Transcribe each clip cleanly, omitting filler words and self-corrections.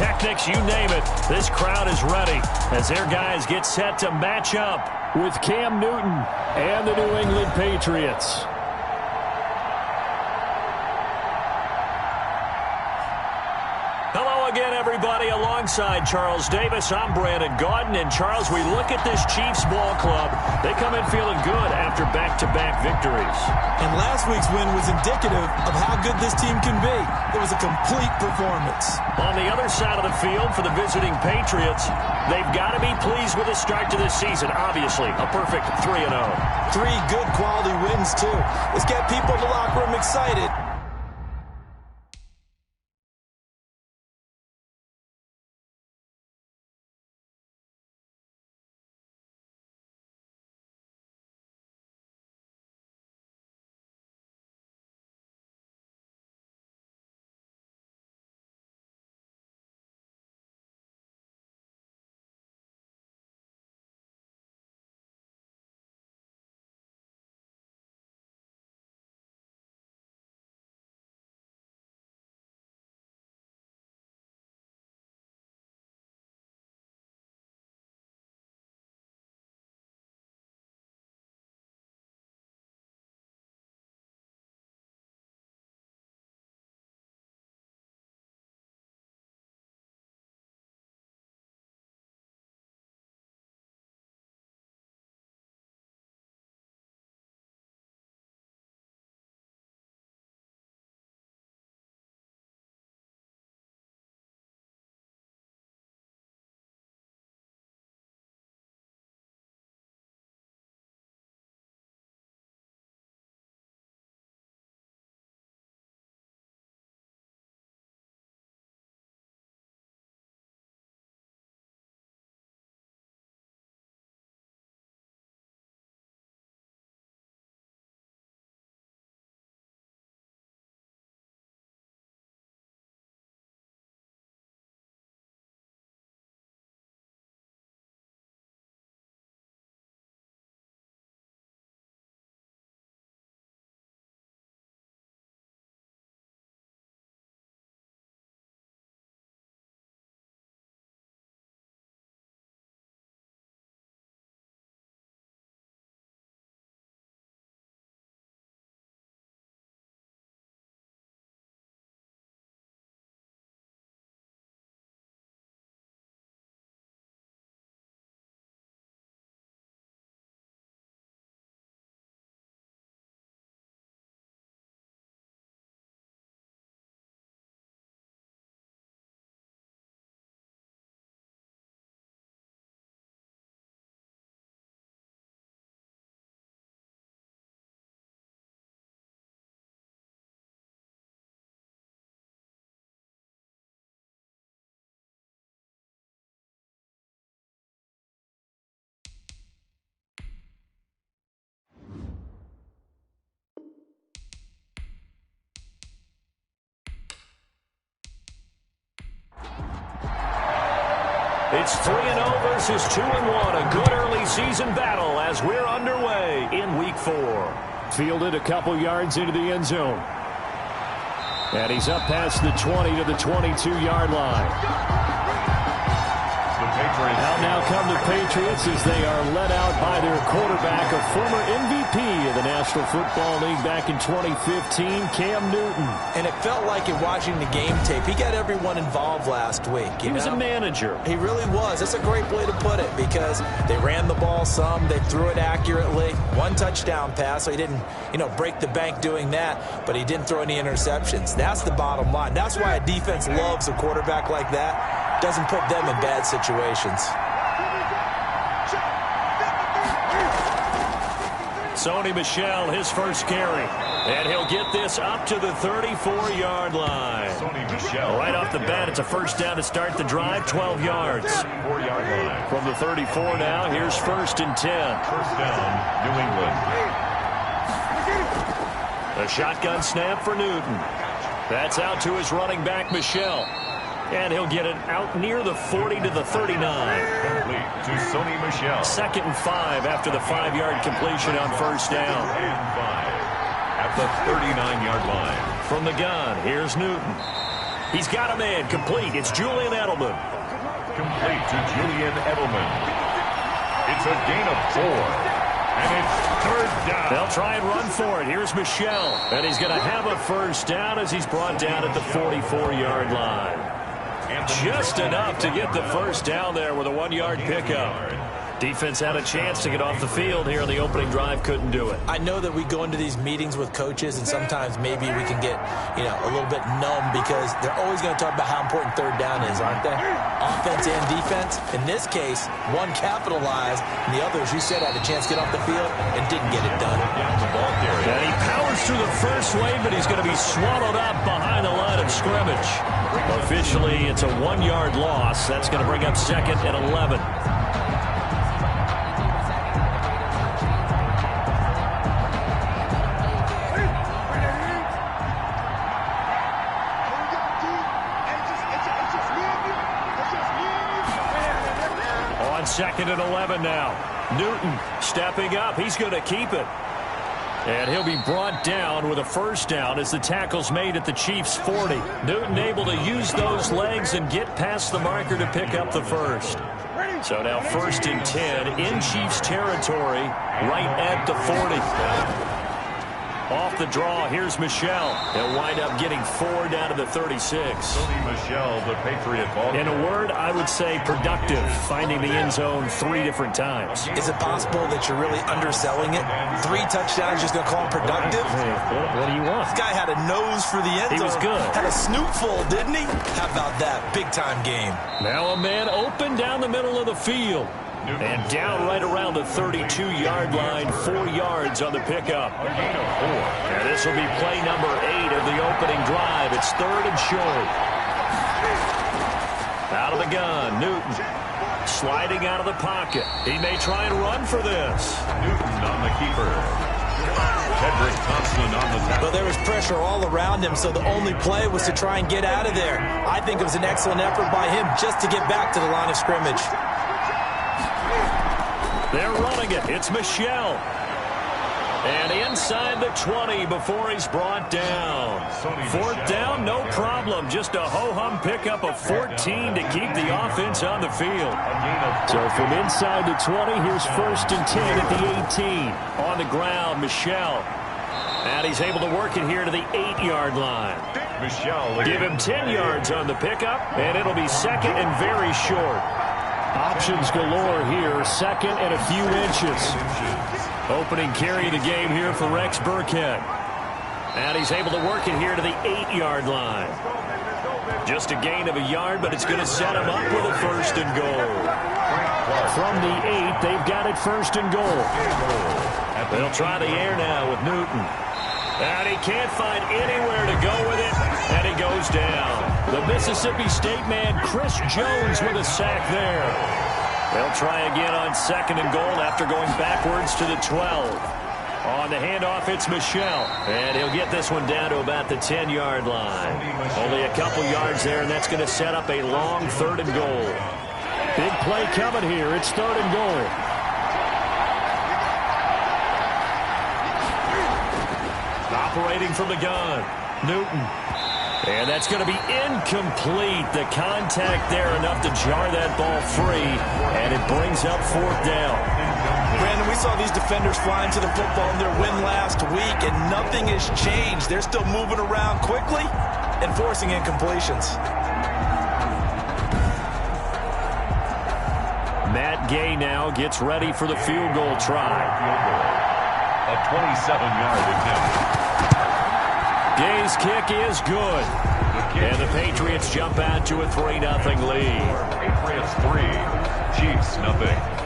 pyrotechnics, you name it. This crowd is ready as their guys get set to match up with Cam Newton and the New England Patriots. Hello again, everybody. Alongside Charles Davis, I'm Brandon Gaudin. And, Charles, we look at this Chiefs ball club. They come in feeling good after back-to-back victories. And last week's win was indicative of how good this team can be. It was a complete performance. On the other side of the field for the visiting Patriots, they've got to be pleased with the start to this season. Obviously, a perfect 3-0. 3 good quality wins, too. It's got people in the locker room excited. It's 3-0 versus 2-1. A good early season battle as we're underway in Week 4. Fielded a couple yards into the end zone. And he's up past the 20 to the 22-yard line. Out now come the Patriots as they are led out by their quarterback, a former MVP of the National Football League back in 2015, Cam Newton. And it felt like in watching the game tape, he got everyone involved last week. He was a manager. He really was. That's a great way to put it because they ran the ball some, they threw it accurately. 1 touchdown pass, so he didn't, break the bank doing that, but he didn't throw any interceptions. That's the bottom line. That's why a defense loves a quarterback like that. Doesn't put them in bad situations. Sony Michel, his first carry. And he'll get this up to the 34-yard line. Sony Michel. Right off the bat, it's a first down to start the drive, 12 yards. 4-yard line. From the 34 now, here's 1st and 10. First down, New England. A shotgun snap for Newton. That's out to his running back, Michel. And he'll get it out near the 40 to the 39. Complete to Sony Michel. 2nd and 5 after the 5-yard completion on first down. And 5 at the 39-yard line. From the gun, here's Newton. He's got a man complete. It's Julian Edelman. Complete to Julian Edelman. It's a gain of 4. And it's third down. They'll try and run for it. Here's Michel. And he's going to have a first down as he's brought down at the 44-yard line. Just enough to get the first down there with a 1-yard pickup. Defense had a chance to get off the field here on the opening drive, couldn't do it. I know that we go into these meetings with coaches, and sometimes maybe we can get, a little bit numb because they're always going to talk about how important third down is, aren't they? Offense and defense. In this case, one capitalized, and the others, you said, had a chance to get off the field and didn't get it done. And he powers through the first wave, but he's going to be swallowed up behind the line of scrimmage. Officially, it's a 1-yard loss. That's going to bring up second and 11. Second and 11 now. Newton stepping up. He's going to keep it. And he'll be brought down with a first down as the tackle's made at the Chiefs' 40. Newton able to use those legs and get past the marker to pick up the first. So now first and 10 in Chiefs territory right at the 40. Off the draw, here's Michel. He'll wind up getting 4 down to the 36. Michel, the Patriot ball. In a word, I would say productive, finding the end zone 3 different times. Is it possible that you're really underselling it? 3 touchdowns, just going to call him productive? Hey, what do you want? This guy had a nose for the end zone. He was good. Had a snootful, didn't he? How about that? Big-time game. Now a man open down the middle of the field. And down right around the 32-yard line, 4 yards on the pickup. And this will be play number 8 of the opening drive. It's third and short. Out of the gun, Newton sliding out of the pocket. He may try and run for this. Newton on the keeper. Cedric Thompson on the tackle. But there was pressure all around him, so the only play was to try and get out of there. I think it was an excellent effort by him just to get back to the line of scrimmage. They're running it. It's Michel. And inside the 20 before he's brought down. Fourth down, no problem. Just a ho-hum pickup of 14 to keep the offense on the field. So from inside the 20, here's first and 10 at the 18. On the ground, Michel. And he's able to work it here to the 8-yard line. Give him 10 yards on the pickup, and it'll be second and very short. Options galore here, second and a few inches. Opening carry of the game here for Rex Burkhead. And he's able to work it here to the 8-yard line. Just a gain of a yard, but it's going to set him up with a first and goal. From the 8, they've got it first and goal. They'll try the air now with Newton. And he can't find anywhere to go with it, and he goes down. The Mississippi State man, Chris Jones, with a sack there. They'll try again on second and goal after going backwards to the 12. On the handoff, it's Michel. And he'll get this one down to about the 10-yard line. Only a couple yards there, and that's going to set up a long third and goal. Big play coming here. It's third and goal. Operating from the gun, Newton. And that's going to be incomplete. The contact there enough to jar that ball free, and it brings up fourth down. Brandon, we saw these defenders flying to the football in their win last week, and nothing has changed. They're still moving around quickly and forcing incompletions. Matt Gay now gets ready for the field goal try. A 27-yard attempt. Gay's kick is good. And the Patriots jump out to a 3-0 lead. Patriots 3, Chiefs nothing.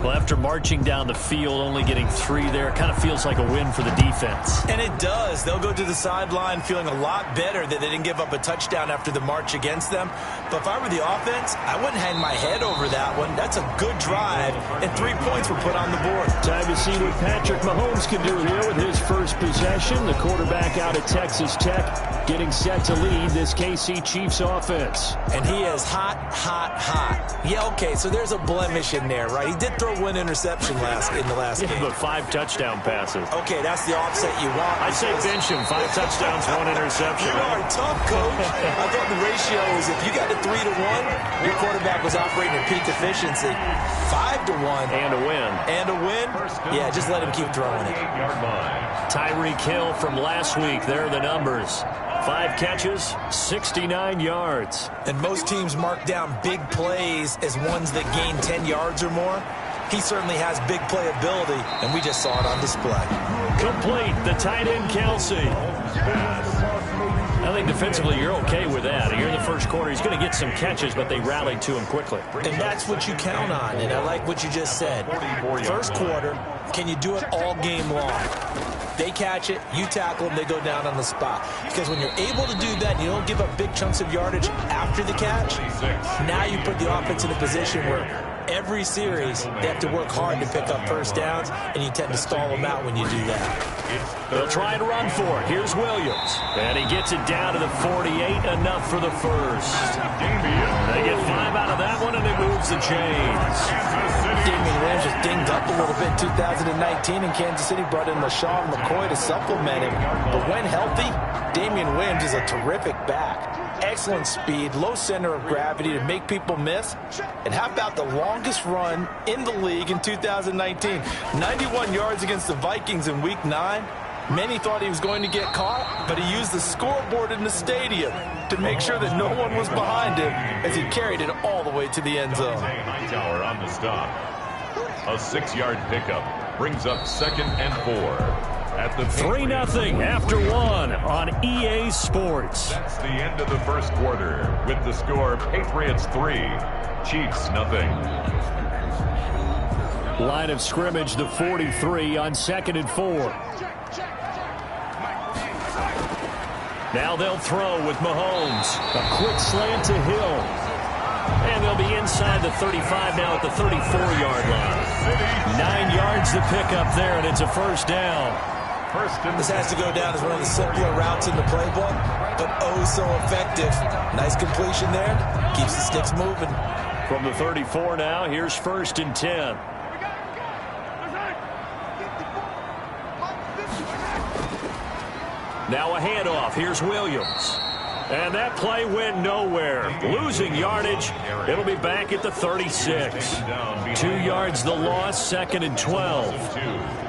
Well, after marching down the field, only getting 3 there, it kind of feels like a win for the defense. And it does. They'll go to the sideline feeling a lot better that they didn't give up a touchdown after the march against them. But if I were the offense, I wouldn't hang my head over that one. That's a good drive, and 3 points were put on the board. Time to see what Patrick Mahomes can do here with his first possession. The quarterback out of Texas Tech getting set to lead this KC Chiefs offense. And he is hot, hot, hot. Yeah, okay, so there's a blemish in there, right? He did throw one interception in the last game. But 5 touchdown passes. Okay, that's the offset you want. I say bench him. 5 touchdowns, 1 interception. You are tough, coach. I thought the ratio was if you got to 3-1, your quarterback was operating at peak efficiency. 5-1. And a win. And a win? Yeah, just let him keep throwing it. Tyreek Hill from last week. There are the numbers. 5 catches, 69 yards. And most teams mark down big plays as ones that gain 10 yards or more. He certainly has big playability, and we just saw it on display. Complete, the tight end, Kelsey. I think defensively you're okay with that. Here in the first quarter, he's going to get some catches, but they rallied to him quickly. And that's what you count on, and I like what you just said. First quarter, can you do it all game long? They catch it, you tackle them, they go down on the spot. Because when you're able to do that, and you don't give up big chunks of yardage after the catch, now you put the offense in a position where every series they have to work hard to pick up first downs, and you tend to stall them out when you do that. They'll try and run for it. Here's Williams. And he gets it down to the 48, enough for the first. They get 5 out of that one, and it moves the chains. Damian Williams was dinged up a little bit in 2019, and Kansas City brought in LaShawn McCoy to supplement him. But when healthy, Damian Williams is a terrific back. Excellent speed, low center of gravity to make people miss. And how about the longest run in the league in 2019? 91 yards against the Vikings in Week 9. Many thought he was going to get caught, but he used the scoreboard in the stadium to make sure that no one was behind him as he carried it all the way to the end zone. Hightower on the stop. A 6-yard pickup brings up 2nd and 4. At the 3-0 after 1 on EA Sports. That's the end of the first quarter with the score Patriots 3, Chiefs 0. Line of scrimmage, the 43 on 2nd and 4. Now they'll throw with Mahomes. A quick slant to Hill. And they'll be inside the 35 now at the 34-yard line. 9 yards to pick up there, and it's a first down. This has to go down as one of the simpler routes in the playbook, but oh so effective. Nice completion there. Keeps the sticks moving. From the 34 now, here's 1st and 10. Now a handoff. Here's Williams. And that play went nowhere. Losing yardage. It'll be back at the 36. 2 yards the loss, 2nd and 12.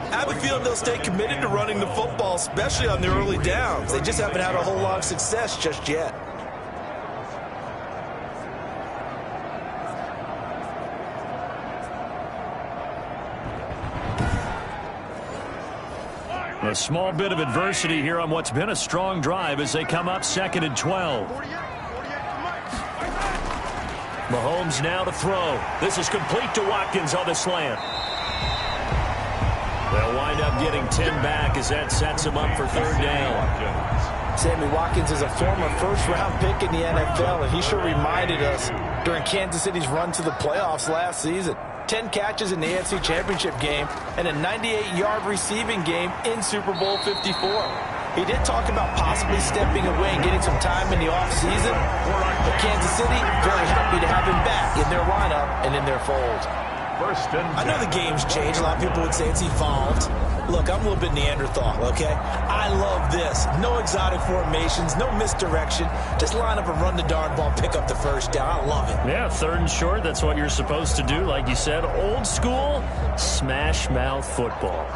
I have a feeling they'll stay committed to running the football, especially on their early downs. They just haven't had a whole lot of success just yet. A small bit of adversity here on what's been a strong drive as they come up 2nd and 12. Mahomes now to throw. This is complete to Watkins on the slant. They'll wind up getting 10 back as that sets him up for 3rd down. Sammy Watkins is a former first-round pick in the NFL, and he sure reminded us during Kansas City's run to the playoffs last season. 10 catches in the AFC Championship game and a 98-yard receiving game in Super Bowl 54. He did talk about possibly stepping away and getting some time in the offseason, but Kansas City very happy to have him back in their lineup and in their fold. I know the game's changed. A lot of people would say it's evolved. Look, I'm a little bit Neanderthal, okay? I love this. No exotic formations, no misdirection. Just line up and run the darn ball, pick up the first down. I love it. Yeah, 3rd and short, that's what you're supposed to do. Like you said, old school, smash mouth football.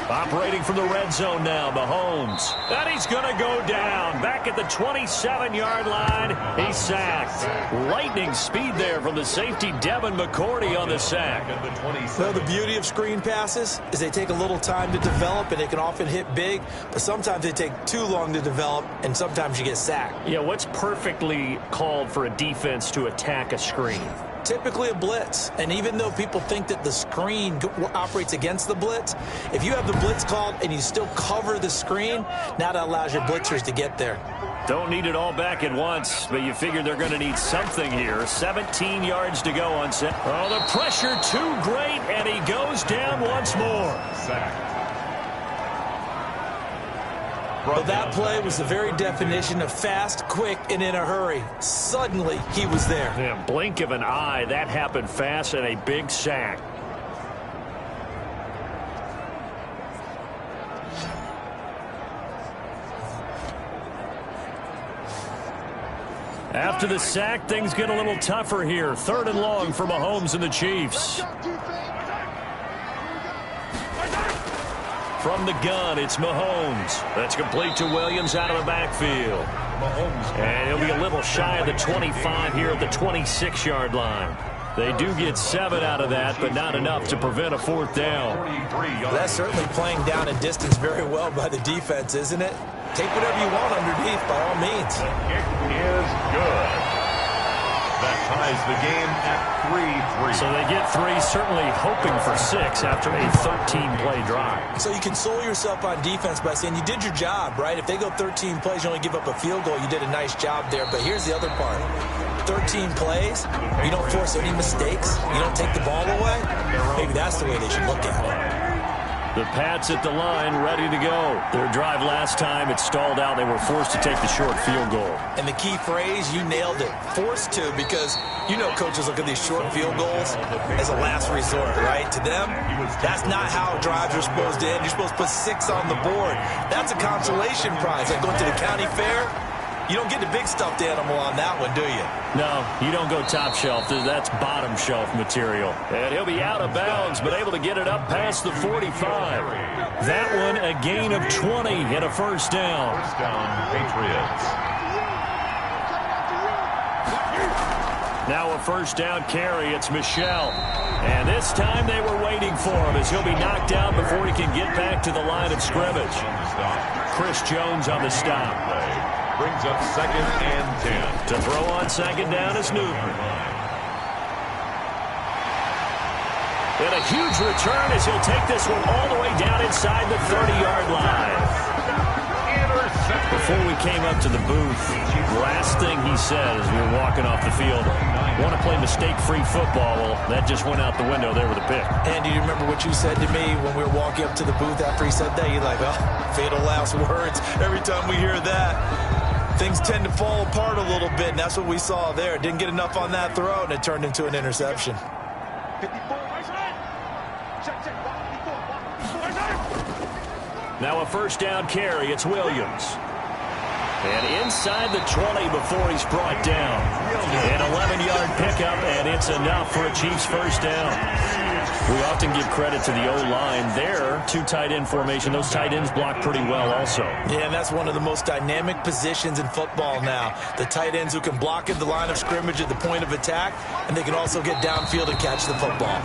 Operating from the red zone now, Mahomes. And he's going to go down. Back at the 27-yard line, he's sacked. Lightning speed there from the safety, Devin McCourty, on the sack. Well, the beauty of screen passes is they take a little time to develop, and they can often hit big, but sometimes they take too long to develop, and sometimes you get sacked. Yeah, what's perfectly called for a defense to attack a screen? Typically a blitz, and even though people think that the screen operates against the blitz, if you have the blitz called and you still cover the screen, now that allows your blitzers to get there. Don't need it all back at once, but you figure they're going to need something here. 17 yards to go on set. Oh, the pressure too great, and he goes down once more. Sack. Well, that play was the very definition of fast, quick, and in a hurry. Suddenly, he was there. Yeah, blink of an eye, that happened fast, and a big sack. After the sack, things get a little tougher here. 3rd and long for Mahomes and the Chiefs. From the gun, it's Mahomes. That's complete to Williams out of the backfield. And he'll be a little shy of the 25 here at the 26-yard line. They do get 7 out of that, but not enough to prevent a 4th down. That's certainly playing down and distance very well by the defense, isn't it? Take whatever you want underneath, by all means. The kick is good. That ties the game at 3-3. So they get 3, certainly hoping for 6 after a 13-play drive. So you console yourself on defense by saying you did your job, right? If they go 13 plays, you only give up a field goal, you did a nice job there. But here's the other part. 13 plays, you don't force any mistakes, you don't take the ball away. Maybe that's the way they should look at it. The Pats at the line, ready to go. Their drive last time, it stalled out. They were forced to take the short field goal. And the key phrase, you nailed it. Forced to, because you know coaches look at these short field goals as a last resort, right? To them, that's not how drives are supposed to end. You're supposed to put 6 on the board. That's a consolation prize. Like going to the county fair, you don't get the big stuffed animal on that one, do you? No, you don't go top shelf. That's bottom shelf material. And he'll be out of bounds, but able to get it up past the 45. That one, a gain of 20 and a 1st down. 1st down, Patriots. Now a 1st down carry. It's Michel. And this time they were waiting for him as he'll be knocked out before he can get back to the line of scrimmage. Chris Jones on the stop. Brings up 2nd and 10. To throw on 2nd down is Newton. And a huge return as he'll take this one all the way down inside the 30-yard line. Before we came up to the booth, last thing he said as we were walking off the field, want to play mistake-free football. Well, that just went out the window there with a pick. And do you remember what you said to me when we were walking up to the booth after he said that? You're like, oh, fatal last words. Every time we hear that, things tend to fall apart a little bit, and that's what we saw there. Didn't get enough on that throw, and it turned into an interception. Now a 1st down carry. It's Williams. And inside the 20 before he's brought down. An 11-yard pickup, and it's enough for a Chiefs 1st down. We often give credit to the O-line there. 2 tight end formation. Those tight ends block pretty well also. Yeah, and that's one of the most dynamic positions in football now. The tight ends who can block at the line of scrimmage at the point of attack, and they can also get downfield and catch the football.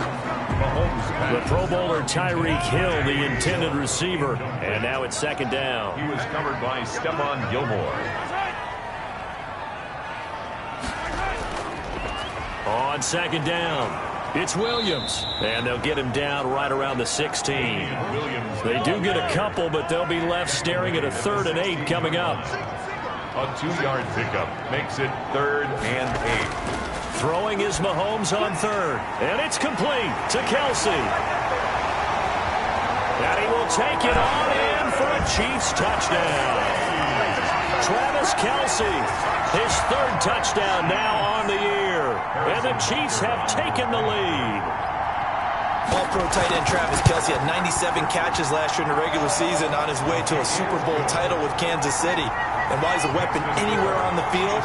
The Pro Bowler Tyreek Hill, the intended receiver. And now it's 2nd down. He was covered by Stephon Gilmore. On 2nd down, it's Williams. And they'll get him down right around the 16. They do get a couple, but they'll be left staring at a 3rd and 8 coming up. A 2-yard pickup makes it 3rd and 8. Throwing is Mahomes on 3rd. And it's complete to Kelsey. And he will take it on in for a Chiefs touchdown. Travis Kelsey, his 3rd touchdown now on the year. And the Chiefs have taken the lead. All-pro tight end Travis Kelsey had 97 catches last year in the regular season on his way to a Super Bowl title with Kansas City. And while he's a weapon anywhere on the field,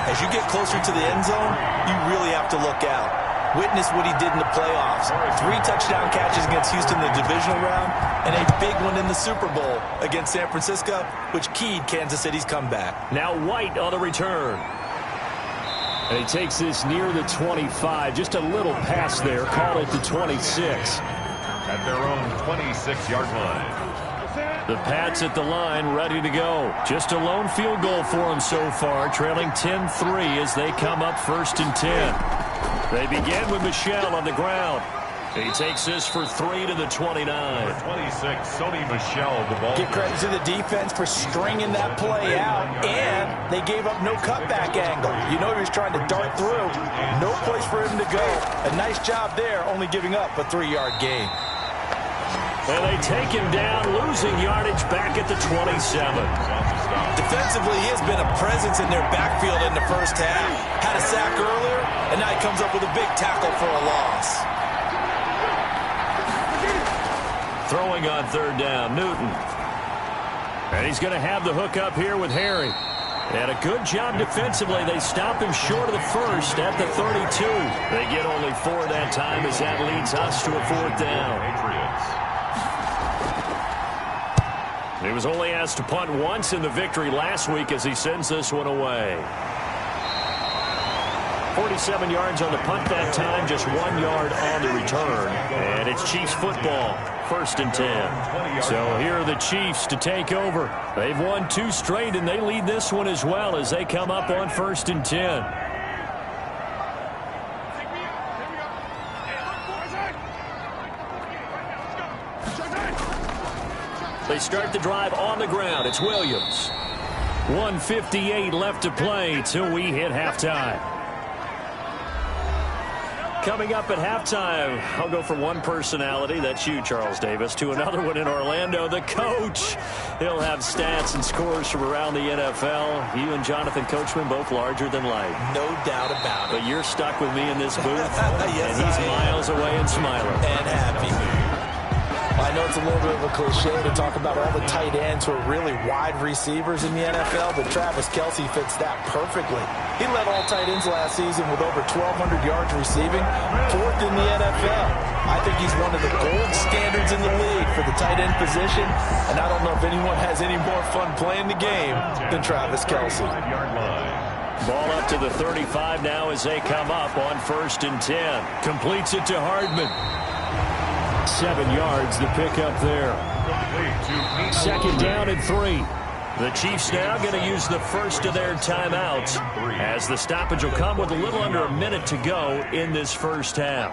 as you get closer to the end zone, you really have to look out. Witness what he did in the playoffs. 3 touchdown catches against Houston in the divisional round, and a big one in the Super Bowl against San Francisco, which keyed Kansas City's comeback. Now White on the return. And he takes this near the 25. Just a little pass there. Call it the 26. At their own 26-yard line. The Pats at the line, ready to go. Just a lone field goal for them so far, trailing 10-3 as they come up 1st and 10. They begin with Michel on the ground. He takes this for 3 to the 29. Number 26, Sony Michel, the ball. Give credit to the defense for stringing that play out, and they gave up no cutback angle. You know he was trying to dart through. No place for him to go. A nice job there, only giving up a 3-yard gain. And they take him down, losing yardage back at the 27. Defensively, he has been a presence in their backfield in the first half. Had a sack earlier, and now he comes up with a big tackle for a loss. Throwing on third down, Newton. And he's going to have the hook up here with Harry. And a good job defensively. They stop him short of the first at the 32. They get only 4 that time as that leads us to a 4th down. He was only asked to punt once in the victory last week as he sends this one away. 47 yards on the punt that time, just 1 yard on the return. And it's Chiefs football, 1st and 10. So here are the Chiefs to take over. They've won 2 straight, and they lead this one as well as they come up on 1st and 10. They start the drive on the ground. It's Williams. 1:58 left to play till we hit halftime. Coming up at halftime, I'll go from one personality, that's you, Charles Davis, to another one in Orlando, the coach. He'll have stats and scores from around the NFL. You and Jonathan Coachman, both larger than life. No doubt about it. But you're stuck with me in this booth, yes, and he's miles away and smiling. And happy. I know it's a little bit of a cliche to talk about all the tight ends who are really wide receivers in the NFL, but Travis Kelce fits that perfectly. He led all tight ends last season with over 1,200 yards receiving, 4th in the NFL. I think he's one of the gold standards in the league for the tight end position, and I don't know if anyone has any more fun playing the game than Travis Kelce. Ball up to the 35 now as they come up on 1st and 10. Completes it to Hardman. 7 yards the pick up there. 2nd down and 3. The Chiefs now going to use the first of their timeouts as the stoppage will come with a little under a minute to go in this first half.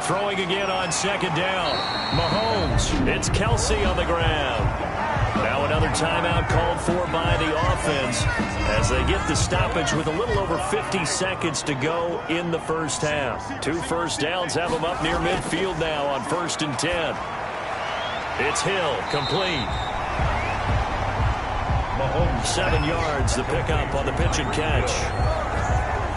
Throwing again on 2nd down. Mahomes. It's Kelce on the ground. Now another timeout called for by the offense as they get the stoppage with a little over 50 seconds to go in the first half. 2 first downs have them up near midfield now on 1st and 10. It's Hill, complete. Mahomes, 7 yards, the pickup on the pitch and catch.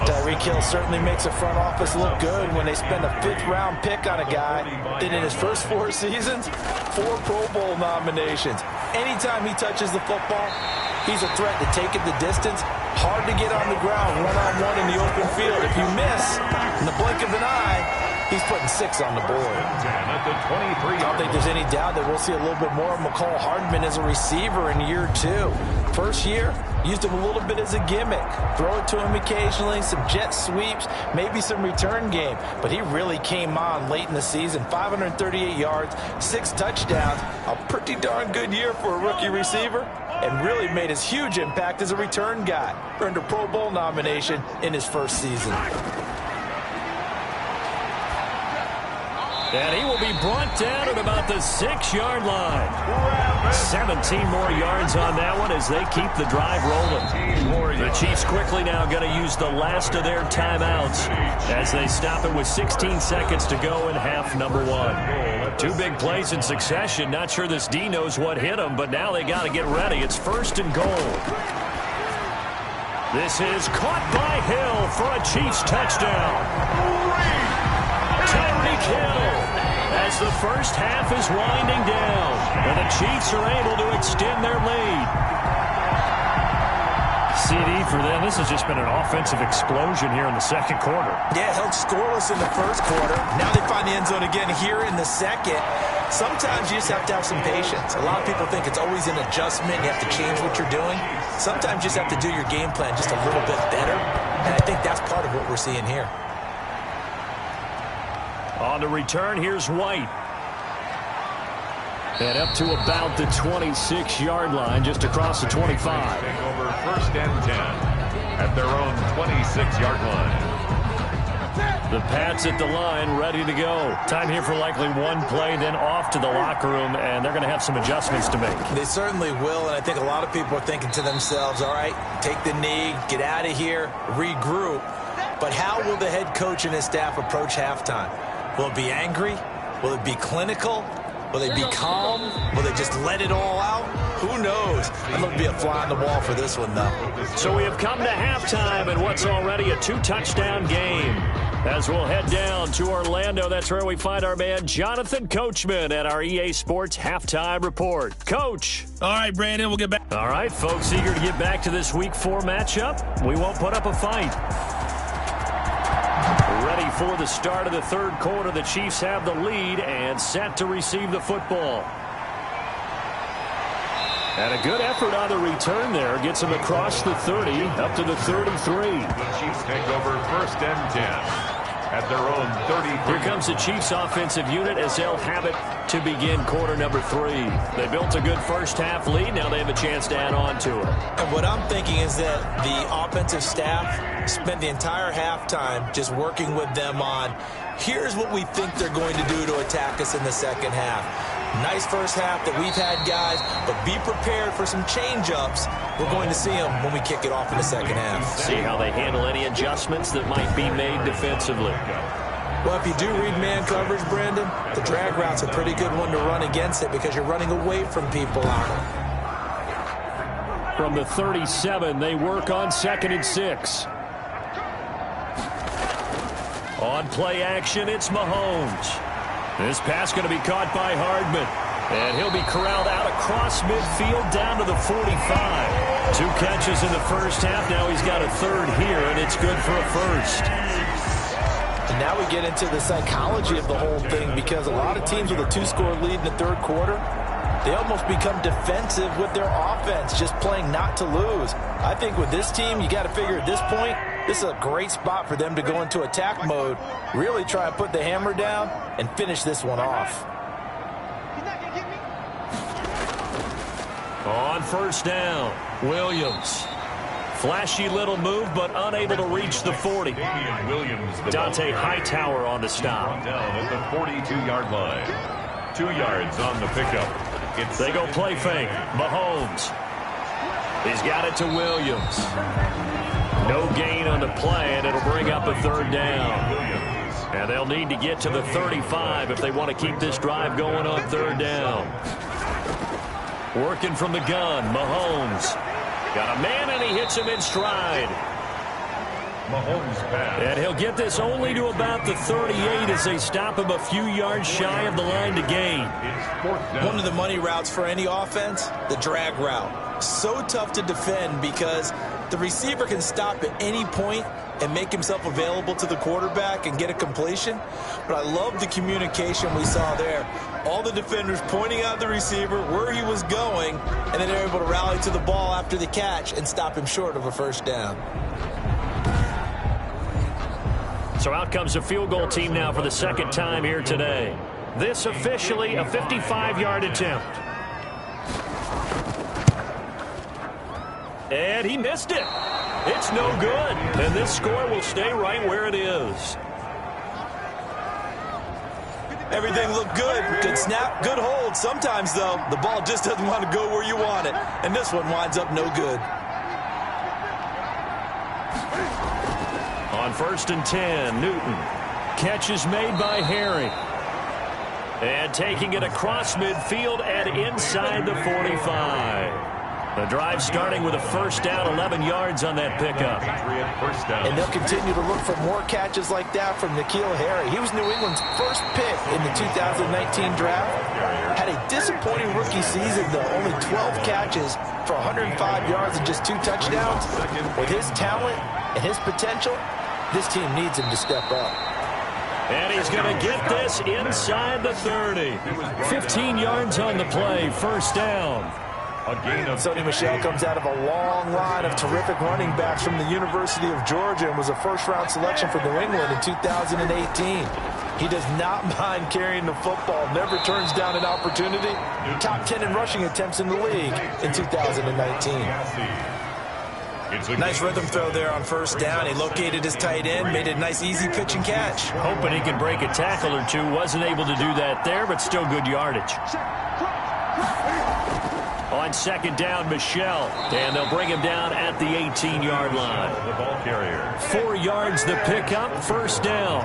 Tyreek Hill certainly makes the front office look good when they spend a 5th-round pick on a guy. Then in his first 4 seasons, 4 Pro Bowl nominations. Anytime he touches the football, he's a threat to take it the distance. Hard to get on the ground one-on-one in the open field. If you miss, in the blink of an eye, he's putting 6 on the board. I don't think there's any doubt that we'll see a little bit more of McCall Hardman as a receiver in year 2. First year, used him a little bit as a gimmick. Throw it to him occasionally, some jet sweeps, maybe some return game. But he really came on late in the season. 538 yards, 6 touchdowns. A pretty darn good year for a rookie receiver. And really made his huge impact as a return guy. Earned a Pro Bowl nomination in his first season. And he will be brought down at about the 6-yard line. 17 more yards on that one as they keep the drive rolling. The Chiefs quickly now going to use the last of their timeouts as they stop it with 16 seconds to go in half number 1. 2 big plays in succession. Not sure this D knows what hit him, but now they got to get ready. It's 1st and goal. This is caught by Hill for a Chiefs touchdown. Tyreek Hill as the first half is winding down, and the Chiefs are able to extend their lead. CD for them. This has just been an offensive explosion here in the second quarter. Yeah, held scoreless in the first quarter. Now they find the end zone again here in the second. Sometimes you just have to have some patience. A lot of people think it's always an adjustment. You have to change what you're doing. Sometimes you just have to do your game plan just a little bit better, and I think that's part of what we're seeing here. On the return, here's White. And up to about the 26-yard line, just across the 25. Over 1st and 10 at their own 26-yard line. The Pats at the line, ready to go. Time here for likely one play, then off to the locker room, and they're going to have some adjustments to make. They certainly will, and I think a lot of people are thinking to themselves, all right, take the knee, get out of here, regroup. But how will the head coach and his staff approach halftime? Will it be angry? Will it be clinical? Will they be calm? Will they just let it all out? Who knows? I'd love to be a fly on the wall for this one, though. So we have come to halftime in what's already a 2-touchdown game. As we'll head down to Orlando, that's where we find our man Jonathan Coachman at our EA Sports Halftime Report. Coach. All right, Brandon, we'll get back. All right, folks, eager to get back to this Week 4 matchup. We won't put up a fight. Ready for the start of the third quarter. The Chiefs have the lead and set to receive the football. And a good effort on the return there. Gets him across the 30, up to the 33. The Chiefs take over 1st and 10 at their own 33. Here comes the Chiefs offensive unit as they'll have it to begin quarter number 3. They built a good first half lead. Now they have a chance to add on to it. And what I'm thinking is that the offensive staff spent the entire halftime just working with them on, here's what we think they're going to do to attack us in the second half. Nice first half that we've had, guys, but be prepared for some change-ups. We're going to see them when we kick it off in the second half. See how they handle any adjustments that might be made defensively. Well, if you do read man coverage, Brandon, the drag route's a pretty good one to run against it because you're running away from people on it. From the 37, they work on 2nd and 6. On play action, it's Mahomes. This pass going to be caught by Hardman. And he'll be corralled out across midfield down to the 45. 2 catches in the first half. Now he's got a third here, and it's good for a first. And now we get into the psychology of the whole thing because a lot of teams with a 2-score lead in the third quarter, they almost become defensive with their offense, just playing not to lose. I think with this team, you got to figure at this point, this is a great spot for them to go into attack mode, really try and put the hammer down and finish this one off. On first down, Williams. Flashy little move, but unable to reach the 40. Dante Hightower on the stop. Down at the 42-yard line. 2 yards on the pickup. They go play fake. Mahomes. He's got it to Williams. No gain on the play, and it'll bring up a third down. And they'll need to get to the 35 if they want to keep this drive going on third down. Working from the gun, Mahomes. Got a man, and he hits him in stride. Mahomes pass. And he'll get this only to about the 38 as they stop him a few yards shy of the line to gain. One of the money routes for any offense, the drag route. So tough to defend because the receiver can stop at any point and make himself available to the quarterback and get a completion. But I love the communication we saw there. All the defenders pointing out the receiver, where he was going, and then they're able to rally to the ball after the catch and stop him short of a first down. So out comes the field goal team now for the second time here today. This officially a 55-yard attempt. And he missed it. It's no good. And this score will stay right where it is. Everything looked good. Good snap, good hold. Sometimes, though, the ball just doesn't want to go where you want it. And this one winds up no good. On 1st and 10, Newton. Catch is made by Harry. And taking it across midfield and inside the 45. The drive starting with a first down, 11 yards on that pickup. And they'll continue to look for more catches like that from N'Keal Harry. He was New England's first pick in the 2019 draft. Had a disappointing rookie season, though. Only 12 catches for 105 yards and just 2 touchdowns. With his talent and his potential, this team needs him to step up. And he's going to get this inside the 30. 15 yards on the play, first down. Sony Michel comes out of a long line of terrific running backs from the University of Georgia and was a first-round selection for New England in 2018. He does not mind carrying the football, never turns down an opportunity. Top 10 in rushing attempts in the league in 2019. Nice rhythm throw there on first down. He located his tight end, made a nice easy pitch and catch. Hoping he could break a tackle or two. Wasn't able to do that there, but still good yardage. On On second down, Michel. And they'll bring him down at the 18-yard line. The ball carrier. 4 yards the pickup, first down.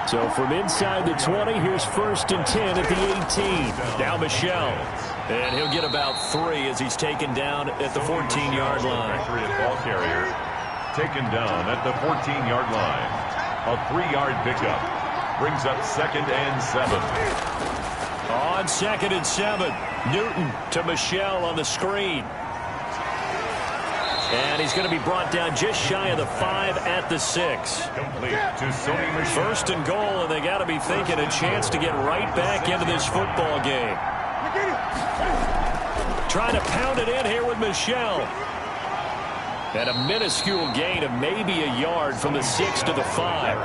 So from inside the 20, here's 1st and 10 at the 18. Now Michel. And he'll get about 3 as he's taken down at the 14-yard line. Patriots ball carrier taken down at the 14-yard line. A 3-yard pickup brings up 2nd and 7. On 2nd and 7, Newton to Michel on the screen. And he's going to be brought down just shy of the 5 at the 6. Complete to Sony Michel. 1st and goal, and they got to be thinking a chance to get right back into this football game. Trying to pound it in here with Michel. And a minuscule gain of maybe a yard from the 6 to the 5.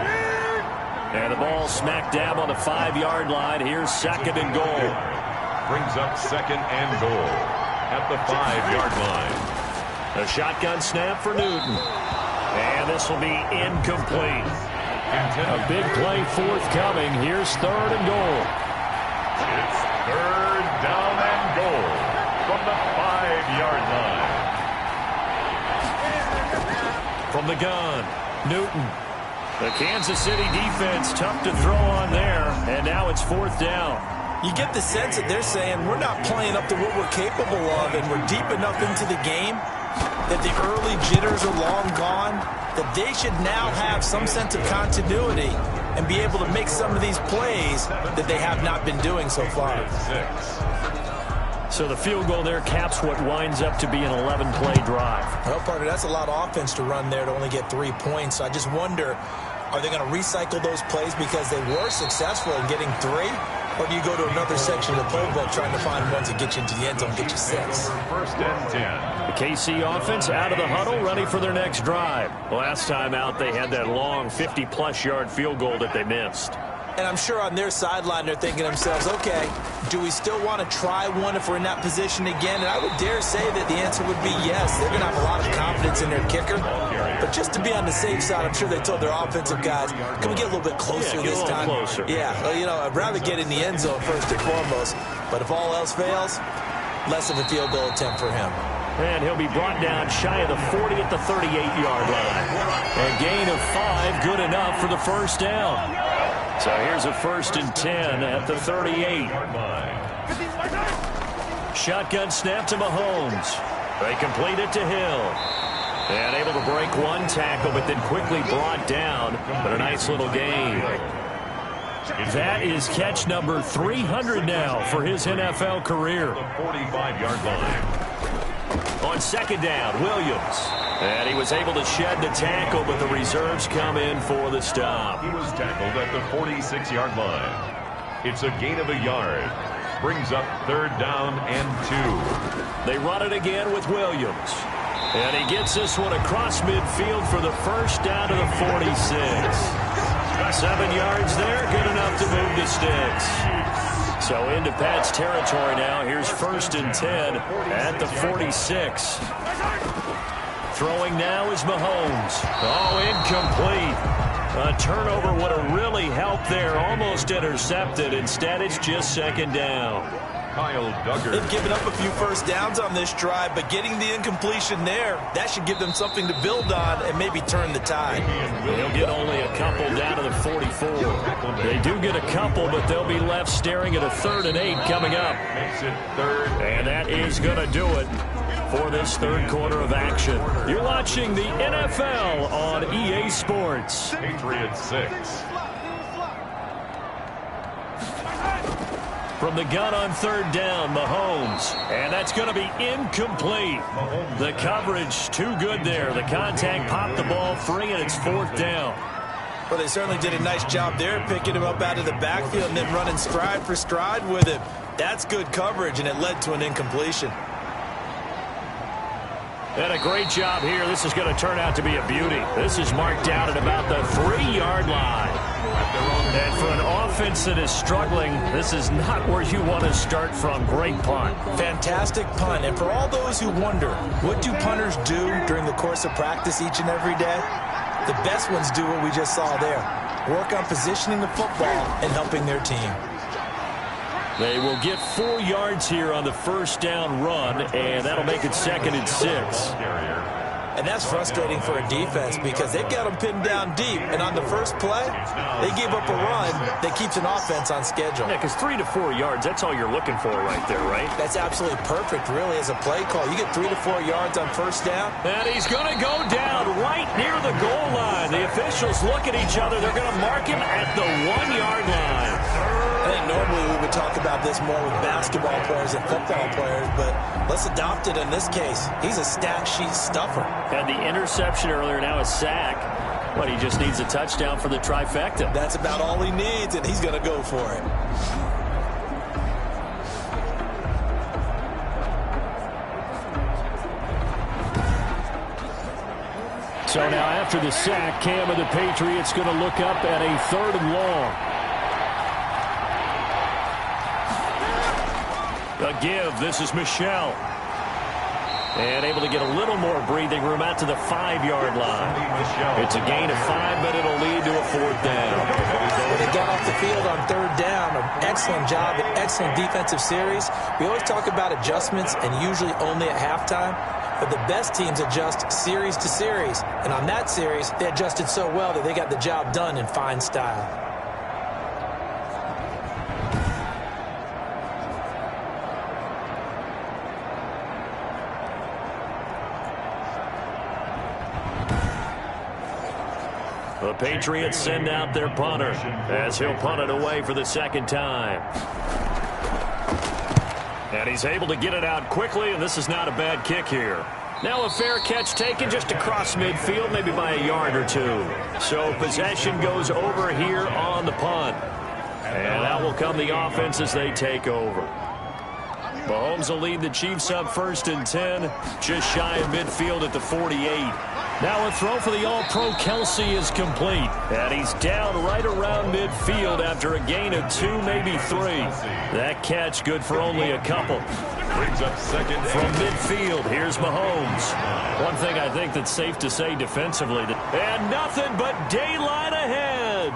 And the ball smack dab on the 5-yard line. Here's 2nd and goal. Brings up 2nd and goal at the 5-yard line. A shotgun snap for Newton. And this will be incomplete. A big play forthcoming. Here's 3rd and goal. It's 3rd down and goal from the 5-yard line. From the gun, Newton. The Kansas City defense tough to throw on there, and now it's 4th down. You get the sense that they're saying we're not playing up to what we're capable of, and we're deep enough into the game that the early jitters are long gone, that they should now have some sense of continuity and be able to make some of these plays that they have not been doing so far. So the field goal there caps what winds up to be an 11-play drive. Well, partner, that's a lot of offense to run there to only get 3 points. So I just wonder, are they going to recycle those plays because they were successful in getting 3? Or do you go to another section of the playbook trying to find ones that get you into the end zone and get you 6? 1st and 10. The KC offense out of the huddle, ready for their next drive. Last time out, they had that long 50-plus yard field goal that they missed. And I'm sure on their sideline they're thinking to themselves, okay, do we still want to try one if we're in that position again? And I would dare say that the answer would be yes. They're going to have a lot of confidence in their kicker. But just to be on the safe side, I'm sure they told their offensive guys, can we get a little bit closer this time? Closer. Yeah, well, you know, I'd rather get in the end zone first and foremost. But if all else fails, less of a field goal attempt for him. And he'll be brought down shy of the 40 at the 38-yard line. A gain of 5, good enough for the first down. So here's a 1st and 10 at the 38. Shotgun snap to Mahomes. They complete it to Hill. And able to break 1 tackle, but then quickly brought down. But a nice little gain. That is catch number 300 now for his NFL career. The 45-yard line. On 2nd down, Williams. And he was able to shed the tackle, but the reserves come in for the stop. He was tackled at the 46-yard line. It's a gain of a yard. Brings up 3rd down and 2. They run it again with Williams. And he gets this one across midfield for the first down to the 46. 7 yards there, good enough to move the sticks. So into Pat's territory now. Here's 1st and 10 at the 46. Throwing now is Mahomes. Oh, incomplete. A turnover would have really helped there. Almost intercepted. Instead, it's just 2nd down. Kyle Duggar. They've given up a few first downs on this drive, but getting the incompletion there, that should give them something to build on and maybe turn the tide. They'll get only a couple down to the 44. They do get a couple, but they'll be left staring at a 3rd and 8 coming up. Makes it 3rd. And that is going to do it for this 3rd quarter of action. You're watching the NFL on EA Sports. Patriots 6. From the gun on 3rd down, Mahomes. And that's going to be incomplete. The coverage too good there. The contact popped the ball free, and it's 4th down. Well, they certainly did a nice job there, picking him up out of the backfield and then running stride for stride with him. That's good coverage, and it led to an incompletion. And a great job here. This is going to turn out to be a beauty. This is marked down at about the 3-yard line. And for an offense that is struggling, this is not where you want to start from. Great punt. Fantastic punt. And for all those who wonder, what do punters do during the course of practice each and every day? The best ones do what we just saw there. Work on positioning the football and helping their team. They will get 4 yards here on the first down run, and that'll make it 2nd and 6. And that's frustrating for a defense because they've got them pinned down deep. And on the first play, they gave up a run that keeps an offense on schedule. Yeah, because 3 to 4 yards, that's all you're looking for right there, right? That's absolutely perfect, really, as a play call. You get 3 to 4 yards on first down. And he's going to go down right near the goal line. The officials look at each other. They're going to mark him at the 1-yard line. I think normally we would talk about this more with basketball players and football players, but let's adopt it in this case. He's a stat sheet stuffer. Had the interception earlier, now a sack. But he just needs a touchdown for the trifecta. That's about all he needs, and he's going to go for it. So now after the sack, Cam of the Patriots going to look up at a 3rd and long. A give. This is Michel. And able to get a little more breathing room out to the 5-yard line. It's a gain of 5, but it'll lead to a 4th down. When they got off the field on 3rd down, an excellent job, an excellent defensive series. We always talk about adjustments and usually only at halftime. But the best teams adjust series to series. And on that series, they adjusted so well that they got the job done in fine style. The Patriots send out their punter as he'll punt it away for the 2nd time. And he's able to get it out quickly, and this is not a bad kick here. Now a fair catch taken just across midfield, maybe by a yard or 2. So possession goes over here on the punt. And out will come the offense as they take over. Mahomes will lead the Chiefs up 1st and 10, just shy of midfield at the 48. Now a throw for the All-Pro Kelsey is complete. And he's down right around midfield after a gain of 2, maybe 3. That catch good for only a couple. Brings up 2nd from midfield. Here's Mahomes. One thing I think that's safe to say defensively. And nothing but daylight ahead.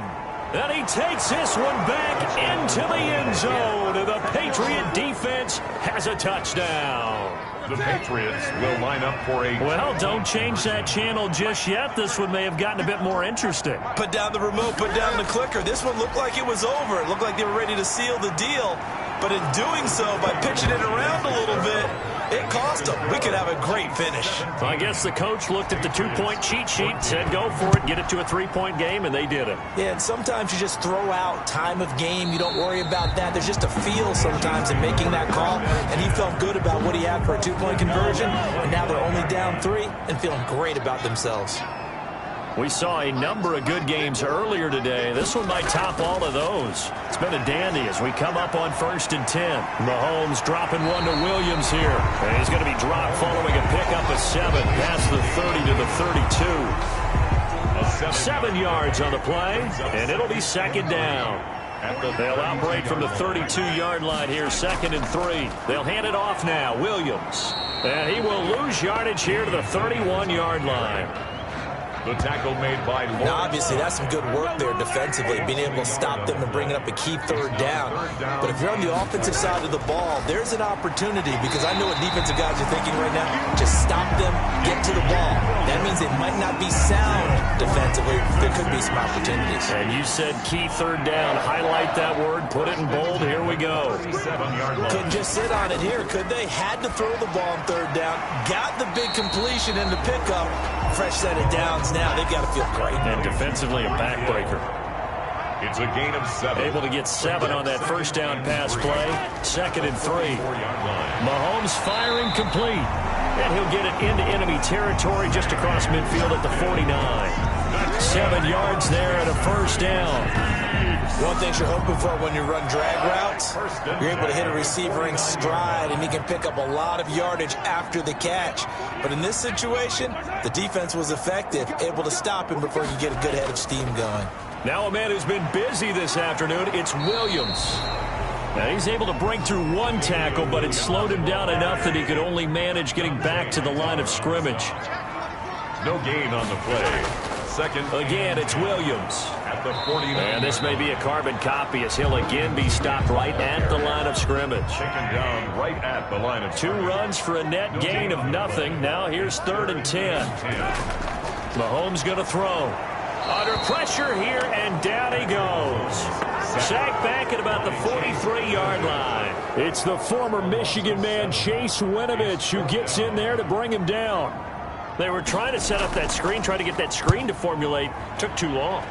And he takes this one back into the end zone. And the Patriot defense has a touchdown. The Patriots will line up for a... Well, don't change that channel just yet. This one may have gotten a bit more interesting. Put down the remote, put down the clicker. This one looked like it was over. It looked like they were ready to seal the deal. But in doing so, by pitching it around a little bit, it cost them. We could have a great finish. I guess the coach looked at the 2-point cheat sheet, said go for it, get it to a 3-point game, and they did it. Yeah, and sometimes you just throw out time of game. You don't worry about that. There's just a feel sometimes in making that call, and he felt good about what he had for a 2-point conversion, and now they're only down 3 and feeling great about themselves. We saw a number of good games earlier today. This one might top all of those. It's been a dandy as we come up on 1st and 10. Mahomes dropping one to Williams here. And he's going to be dropped following a pickup of 7 past the 30 to the 32. 7 yards on the play, and it'll be 2nd down. They'll operate from the 32-yard line here, 2nd and 3. They'll hand it off now. Williams. And he will lose yardage here to the 31-yard line. The tackle made by Lawrence. Now, obviously, that's some good work there defensively, being able to stop them and bringing up a key 3rd down. But if you're on the offensive side of the ball, there's an opportunity, because I know what defensive guys are thinking right now. Just stop them, get to the ball. That means they might not be sound defensively. There could be some opportunities. And you said key 3rd down. Highlight that word, put it in bold. Here we go. Couldn't just sit on it here, could they? Had to throw the ball on 3rd down. Got the big completion in the pickup. Fresh set of downs now. They've got to feel great. And defensively a backbreaker. It's a gain of 7. Able to get 7 on that first down pass play. 2nd and 3. Mahomes firing complete. And he'll get it into enemy territory just across midfield at the 49. 7 yards there and a first down. One thing you're hoping for when you run drag routes, you're able to hit a receiver in stride, and he can pick up a lot of yardage after the catch. But in this situation, the defense was effective, able to stop him before you get a good head of steam going. Now a man who's been busy this afternoon, it's Williams. Now he's able to break through 1 tackle, but it slowed him down enough that he could only manage getting back to the line of scrimmage. No gain on the play. second. Again, it's Williams. At the 49. And this may be a carbon copy as he'll again be stopped right at the line of scrimmage. Taken down right at the line of scrimmage. 2 runs for a net gain of nothing. Now here's 3rd and 10. Mahomes going to throw. Under pressure here, and down he goes. Sacked back at about the 43-yard line. It's the former Michigan man, Chase Winovich, who gets in there to bring him down. They were trying to set up that screen, trying to get that screen to formulate. Took too long.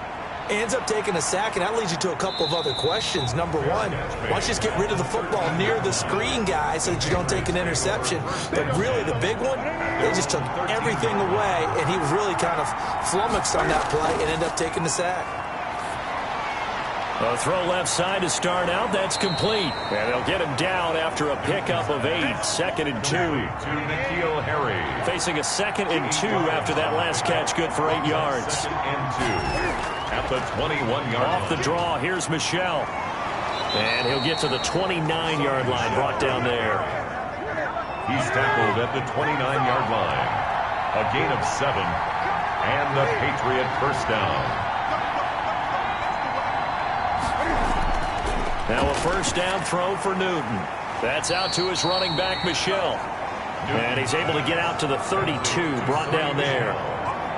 Ends up taking a sack, and that leads you to a couple of other questions. Number one, why don't you just get rid of the football near the screen guy so that you don't take an interception? But really, the big one, they just took everything away, and he was really kind of flummoxed on that play and ended up taking the sack. A throw left side to start out. That's complete. And they'll get him down after a pickup of 8. 2nd and 2. To N'Keal Harry. Facing a 2nd and 2 after that last catch. Good for 8 yards. 2nd and 2. At the 21-yard line. Off the draw, here's Michel. And he'll get to the 29-yard line, brought down there. He's tackled at the 29-yard line. A gain of 7. And the Patriot first down. Now a first down throw for Newton. That's out to his running back, Michel. And he's able to get out to the 32, brought down there.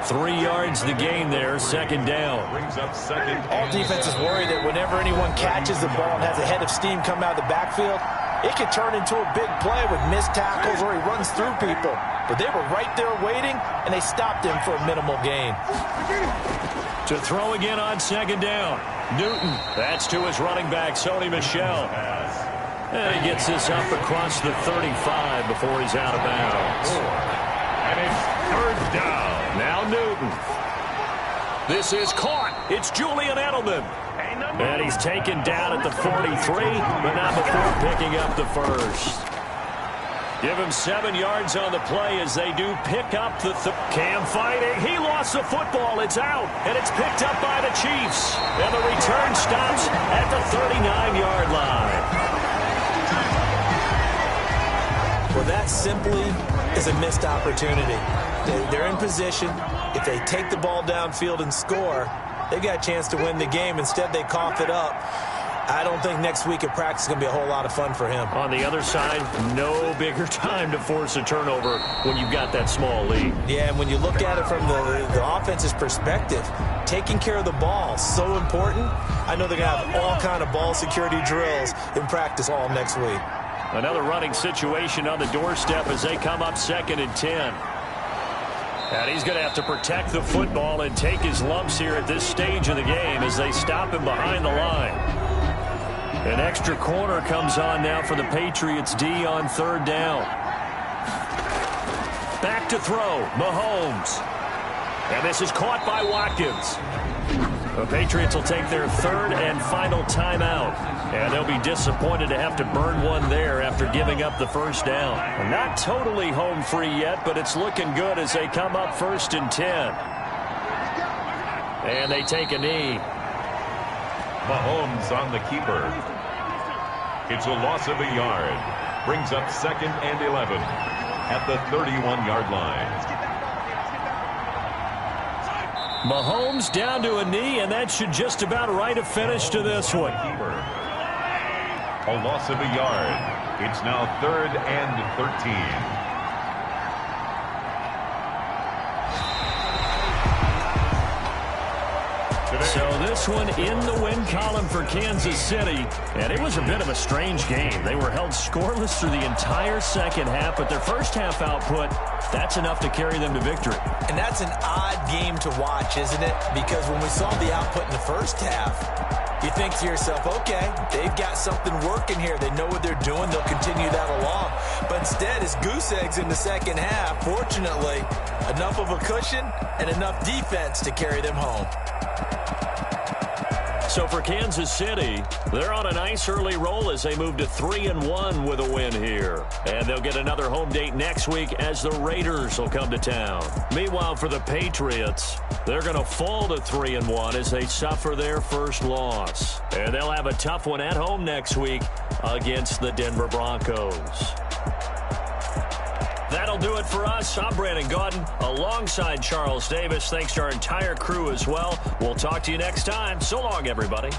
3 yards the gain there, 2nd down. Brings up 2nd. All defenses worry that whenever anyone catches the ball and has a head of steam come out of the backfield, it can turn into a big play with missed tackles or he runs through people. But they were right there waiting, and they stopped him for a minimal gain. To throw again on 2nd down. Newton, that's to his running back, Sony Michel. And he gets this up across the 35 before he's out of bounds. And it's 3rd down. Now Newton. This is caught. It's Julian Edelman. And he's taken down at the 43, but not before picking up the first. Give him 7 yards on the play as they do pick up the Cam fighting. He lost the football. It's out, and it's picked up by the Chiefs. And the return stops at the 39-yard line. Well, that simply is a missed opportunity. They're in position. If they take the ball downfield and score, they've got a chance to win the game. Instead, they cough it up. I don't think next week at practice is going to be a whole lot of fun for him. On the other side, no bigger time to force a turnover when you've got that small lead. Yeah, and when you look at it from the offense's perspective, taking care of the ball is so important. I know they're going to have all kind of ball security drills in practice all next week. Another running situation on the doorstep as they come up 2nd and 10. And he's going to have to protect the football and take his lumps here at this stage of the game as they stop him behind the line. An extra corner comes on now for the Patriots D on 3rd down. Back to throw, Mahomes. And this is caught by Watkins. The Patriots will take their 3rd and final timeout. And they'll be disappointed to have to burn one there after giving up the first down. Not totally home free yet, but it's looking good as they come up 1st and 10. And they take a knee. Mahomes on the keeper. It's a loss of a yard. Brings up 2nd and 11 at the 31-yard line. Mahomes down to a knee, and that should just about write a finish to this one. A loss of a yard. It's now 3rd and 13. So this one in the win column for Kansas City, and it was a bit of a strange game. They were held scoreless through the entire second half, but their first half output, that's enough to carry them to victory. And that's an odd game to watch, isn't it? Because when we saw the output in the first half, you think to yourself, okay, they've got something working here. They know what they're doing. They'll continue that along. But instead, it's goose eggs in the second half. Fortunately, enough of a cushion and enough defense to carry them home. So for Kansas City, they're on a nice early roll as they move to 3-1 with a win here. And they'll get another home date next week as the Raiders will come to town. Meanwhile, for the Patriots, they're going to fall to 3-1 as they suffer their first loss. And they'll have a tough one at home next week against the Denver Broncos. That that'll do it for us. I'm Brandon Gaudin alongside Charles Davis. Thanks to our entire crew as well. We'll talk to you next time. So long, everybody.